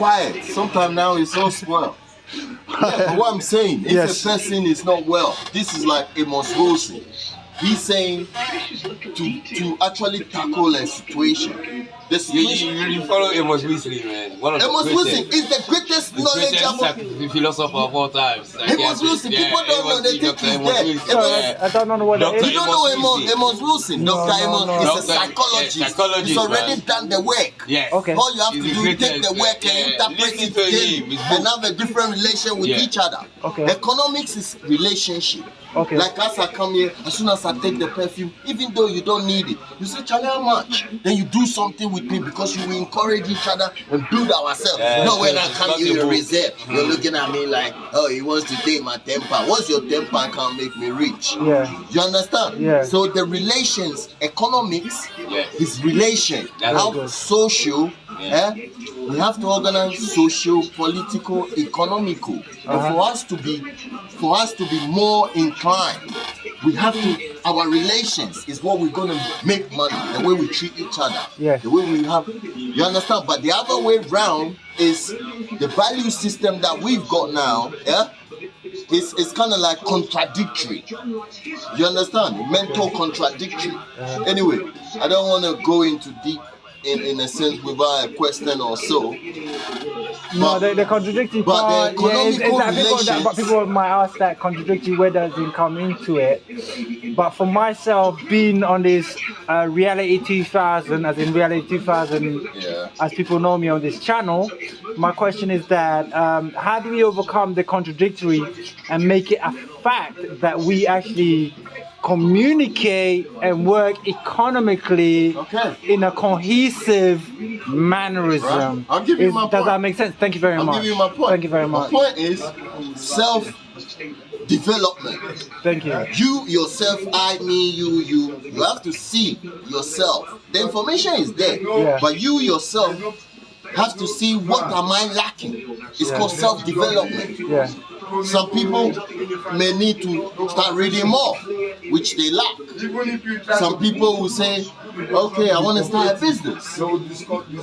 quiet. Sometimes now it's so spoiled. Yeah, but what I'm saying, if Yes. a person is not well, this is like Amos Wilson. He's saying to actually tackle a situation. The situation. You follow Amos Wilson, man. One of Amos the Wilson greatest, is the greatest the knowledge greatest about philosopher of all times. Amos Wilson. People don't know. They think he's dead. Sorry, I don't know what that Doctor is. You don't know Amos Wilson. No, Dr. no, Amos no. is a Doctor- psychologist. yeah, psychologist, He's already man. done the work. Yes. Okay. All you have He's to the do is take greatest, the work yeah. and interpret Listen it to daily him, his and book. have a different relation with Yeah. each other. Okay. Economics is relationship. Okay. Like as I come here, as soon as I take the perfume, even though you don't need it, you say, Charlie, how much? Then you do something with me because you will encourage each other and build ourselves. Yeah, No, when I it's come not here, your you book. reserve. You're looking at me like, oh, he wants to take my temper. Once your temper can't make me rich. Yeah. You understand? Yeah. So the relations, economics Yes. is relation. That's How good. social, Yeah. we have to organize social, political, economical. And for us to be more inclined, we have to, our relations is what we're gonna make money, the way we treat each other. Yes. The way we have, you understand? But the other way round is the value system that we've got now, it's kind of like contradictory. You understand? Mental contradictory. Anyway, I don't want to go into deep in a sense without a question or so. No, the contradictory but part, the yeah, economical that relations- but people might ask that contradictory where does it come into it. But for myself, being on this reality 2000, as in reality 2000, Yeah. as people know me on this channel, my question is that how do we overcome the contradictory and make it a fact that we actually communicate and work economically Okay. in a cohesive mannerism? Right. I'll give you my Does point. that make sense? Thank you very I'll much. give you my point. Thank you very much. My point is self-development. Thank you. You yourself, I, me, you have to see yourself. The information is there, Yeah. but you yourself have to see what am I lacking. It's called self-development. Yeah. Some people may need to start reading more, which they lack. Some people will say, okay, I want to start a business.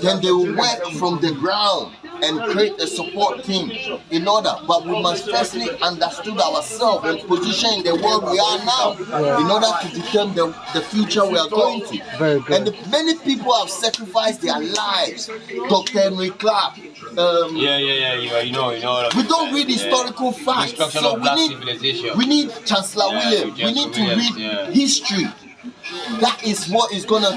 Then they will work from the ground and create a support team in order. But we must firstly understand ourselves and position in the world we are now in order to determine the future we are going to. Very good. And many people have sacrificed their lives. Dr. Henry Clark. You know. We don't read historical facts. Destruction So of black civilization. we need Chancellor William. We need to Williams, read yeah. history. That is what is gonna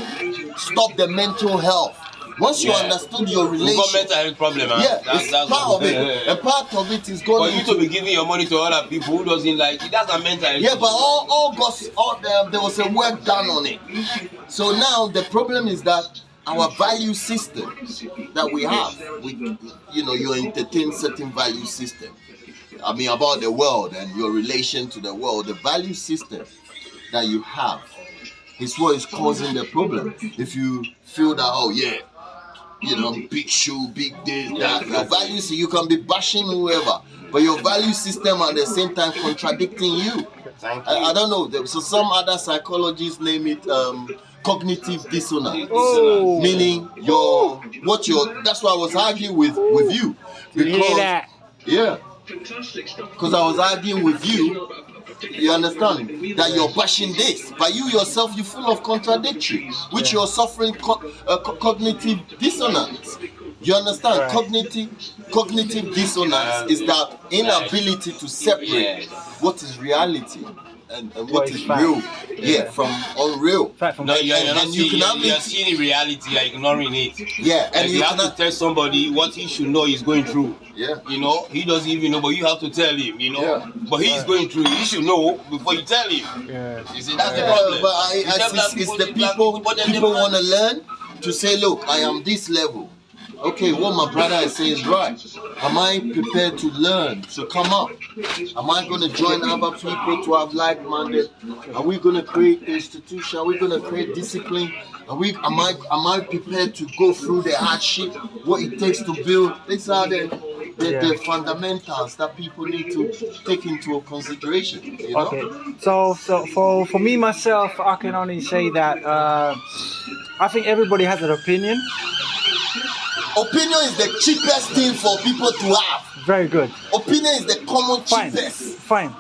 stop the mental health. Once you Yeah. understood your We've got relation, mental health problem, man. yeah, it's part of it. Yeah. And part of it is For going you to be giving your money to other people who doesn't like it, that's a mental health. yeah, but there was a work done on it. So now the problem is that our value system that we have, you entertain certain value system. I mean about the world and your relation to the world. The value system that you have is what is causing the problem. If you feel that, oh yeah, big shoe, big this, that, your value system, you can be bashing whoever, but your value system at the same time contradicting you. I don't know. So some other psychologists name it cognitive dissonance. Oh. Meaning that's why I was arguing with you. You hear that? Yeah. Because I was arguing with you, you understand, that you're bashing this, but you yourself, you're full of contradictory, which you're suffering cognitive dissonance. You understand? Right. Cognitive dissonance is that inability to separate what is reality and what is fact. real, from unreal. Fact from No, fact. you're not And you seeing, can you're seeing reality, you're ignoring it. Yeah, and you you have to cannot. tell somebody what he should know he's going through. Yeah. He doesn't even know, but you have to tell him, Yeah. But he's going through, he should know before you tell him. Yeah. You see, that's the problem. But You tell black it's the black people but then people they- want to learn to say, look, I am this level. Okay, what my brother is saying is right. Am I prepared to learn, to come up? Am I going to join other people to have like-minded? Are we going to create institution? Are we going to create discipline? Am I prepared to go through the hardship, what it takes to build? These are the fundamentals that people need to take into consideration. Okay, so for me myself, I can only say that I think everybody has an opinion. Opinion is the cheapest thing for people to have. Very good. Opinion is the common Fine. cheapest. Fine.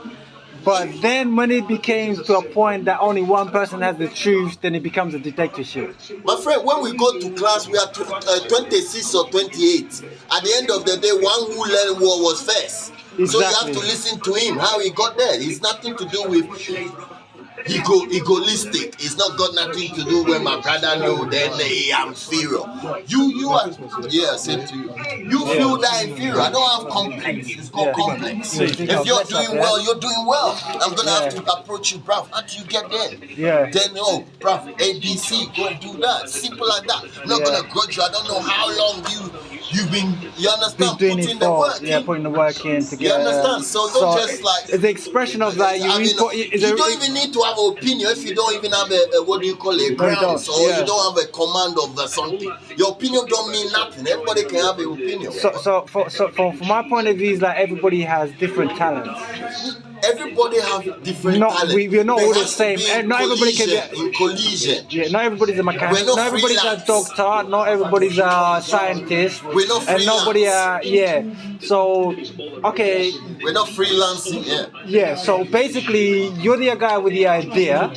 But then when it became to a point that only one person has the truth, then it becomes a dictatorship. My friend, when we go to class, we are 26 or 28. At the end of the day, one who learned what was first. Exactly. So you have to listen to him, how he got there. It's nothing to do with egoistic. It's not got nothing to do with my brother know then I'm inferior. You are same to you. You feel that inferior. I don't have complex. It's called complex. If you're doing well, you're doing well. I'm gonna have to approach you, bruv. How do you get there? Yeah. Then bruv, ABC, go and do that. Simple like that. I'm not gonna grudge you. I don't know how long you've been, you understand, doing putting it the for, work in. putting the work in to get. You understand? So don't just like. It's the expression of that. You don't even need to have an opinion if you don't even have a what do you call it, grounds, or you don't have a command of something. Your opinion don't mean nothing. Everybody can have an opinion. So from my point of view, is that everybody has different talents. Everybody have different talents. We're not all the same. Not everybody can be in collision. Yeah, not everybody's a mechanic. Not everybody's a doctor. Not everybody's a scientist. We're not freelance. And nobody So okay. We're not freelancing. Yeah. So basically, you're the guy with the idea.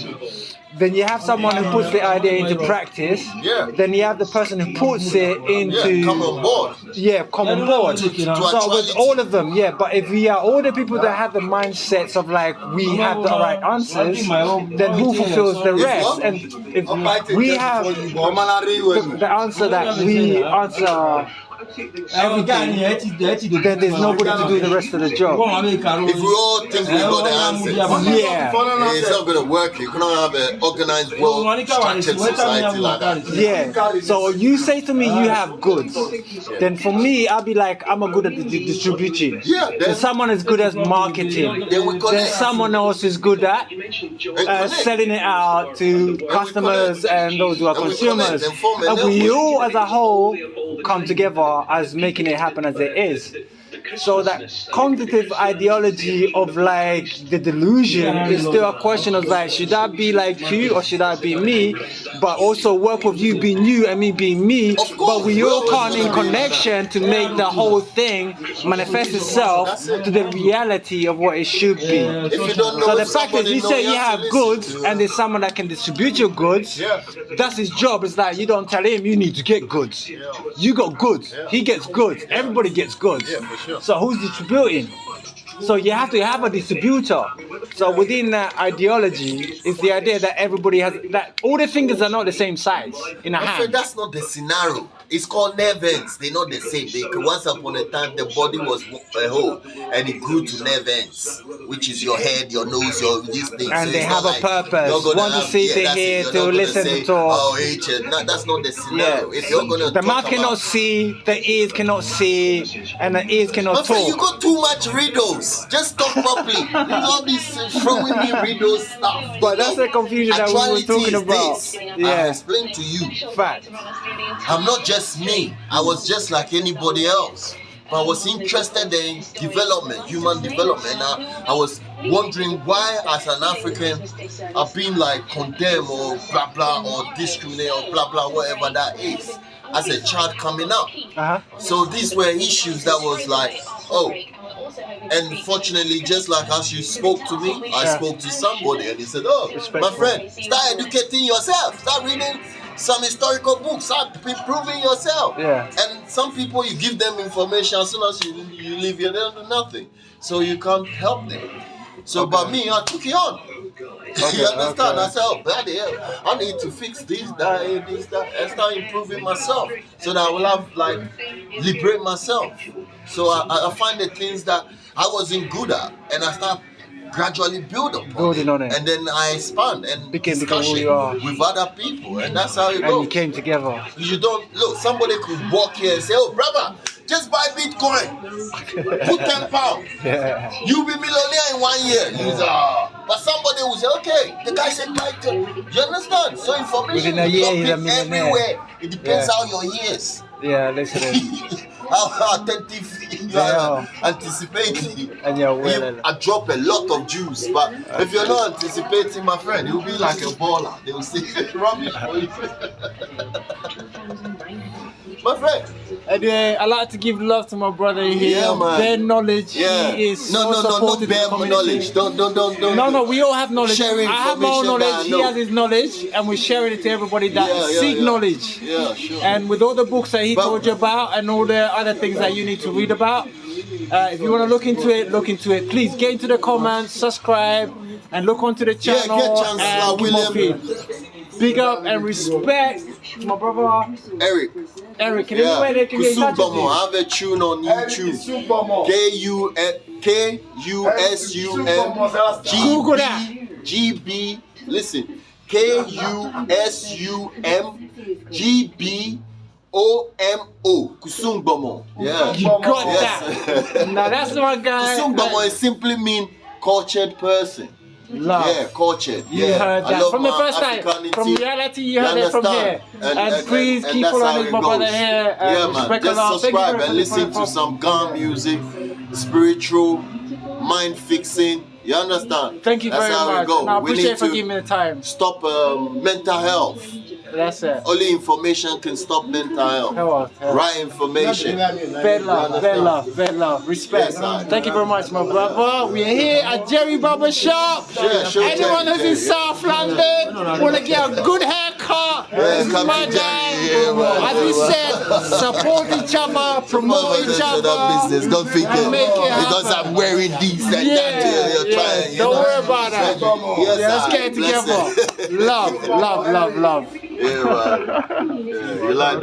Then you have someone who puts the idea into practice. Yeah. Then you have the person who puts it into. Come on board. Yeah, come on board. So with all of them, but if we are all the people that have the mindsets of like we have the right answers, then who fulfills the rest? And if we have the answer that we answer everything, then there's nobody to do the rest of the job. If we all think we got the answers, it's not going to work. You cannot have an organized, well-structured society like that. Yeah. So you say to me you have goods, then for me I'll be like I'm good at distributing. Yeah. Then someone is good at marketing. Then someone else is good at selling it out to customers and those who are consumers. And we all as a whole come together as making it happen as it is. So that cognitive ideology of like the delusion is still a question of like, should I be like you or should I be me? But also work with you being you and me being me. But we all come in connection to make the whole thing manifest itself to the reality of what it should be. So the fact is, you say you have goods and there's someone that can distribute your goods. That's his job. It's like you don't tell him you need to get goods. You got goods. He gets goods. Everybody gets goods. So who's distributing? So you have to have a distributor. So within that ideology is the idea that everybody has that all the fingers are not the same size in a hand. That's not the scenario. It's called nerve ends. They're not the same. Once upon a time, the body was a whole, and it grew to nerve ends, which is your head, your nose, these things. And so they have a purpose. One to see, to hear, to listen, to talk. No, that's not the scenario. If you're gonna the mouth cannot see, the ears cannot see, and the ears cannot talk. You got too much riddles. Just talk properly. All this throwing me riddles stuff. But that's the confusion that we were talking about. I explained to you. Fact. I'm not just me. I was just like anybody else. But I was interested in development, human development. I was wondering why, as an African, I've been like condemned or blah blah or discriminated or blah blah whatever that is. As a child coming up. So these were issues that was like, and fortunately, just like as you spoke to me, I spoke to somebody and he said, my friend, start educating yourself. Start reading some historical books. Start improving yourself. And some people, you give them information, as soon as you leave here, they don't do nothing. So you can't help them. So but me, I took it on. You understand? I said, bloody hell, I need to fix this, that, and start improving myself so that I will have like liberate myself. So I find the things that I wasn't good at, and I start gradually building on it, and then I expand and become who you are with other people, and that's how it goes. And you came together. You don't look. Somebody could walk here and say, "Oh, brother, just buy Bitcoin, put £10, you'll be millionaire in 1 year." But somebody will say, "Okay," the guy said, "Like, you understand?" So information is everywhere. It depends how your ears. Listen. How attentive you are anticipating. And I drop a lot of juice, but if you're not anticipating, my friend, you'll be like a baller. They will say rubbish for you. My friend. Anyway, I like to give love to my brother here. Yeah, man. Bare knowledge. Yeah. He is No, so no, supportive bare to the community. knowledge. Don't. No, we all have knowledge. Sharing I have my own information that knowledge. I He know. has his knowledge, and we're sharing it to everybody that seek knowledge. Yeah, sure. And with all the books that he But- told you about, and all the other things that you need to read about, if you want to look into it. Please get into the comments, subscribe, and look onto the channel. get chance, and give more William. feed. Big up and respect to my brother Eric. Eric. Can Yeah. anybody can get in touch with gbomo. you? I have a tune on YouTube. Google that. GB. Listen. KUSUMGBOMO. Kusungbomo. Yeah. You got Yes. that. Now that's my guy. Kusungbomo simply mean cultured person. Love. Yeah, cultured. You yeah. heard I that love from the my first time. Africanity. From reality, you heard it from understand? here. And please keep that's how following it my brother goes. here. Yeah, man. Respect Just a lot. Thank you subscribe very and much listen for- to some calm music, spiritual, mind fixing. You understand? Thank you That's very how much. we go. No, I We appreciate need for to giving me the time. stop mental health. That's it. Only information can stop mental health. Hell, Right information. Bad love, respect. Yes, sir. Thank you very much, my brother. We're here at Jerry Barber Shop. Sure, Anyone Jerry, who's in South London want to get a good haircut, this is come my to guy. Jerry, yeah, man. As we said, support each other, promote each That other. business. Don't think and make it because happen. I'm wearing these and that. You're trying. Don't worry about that. Yes, Yeah, let's sir. get it Bless together. it. Love. Yeah, man. Yeah, you like that?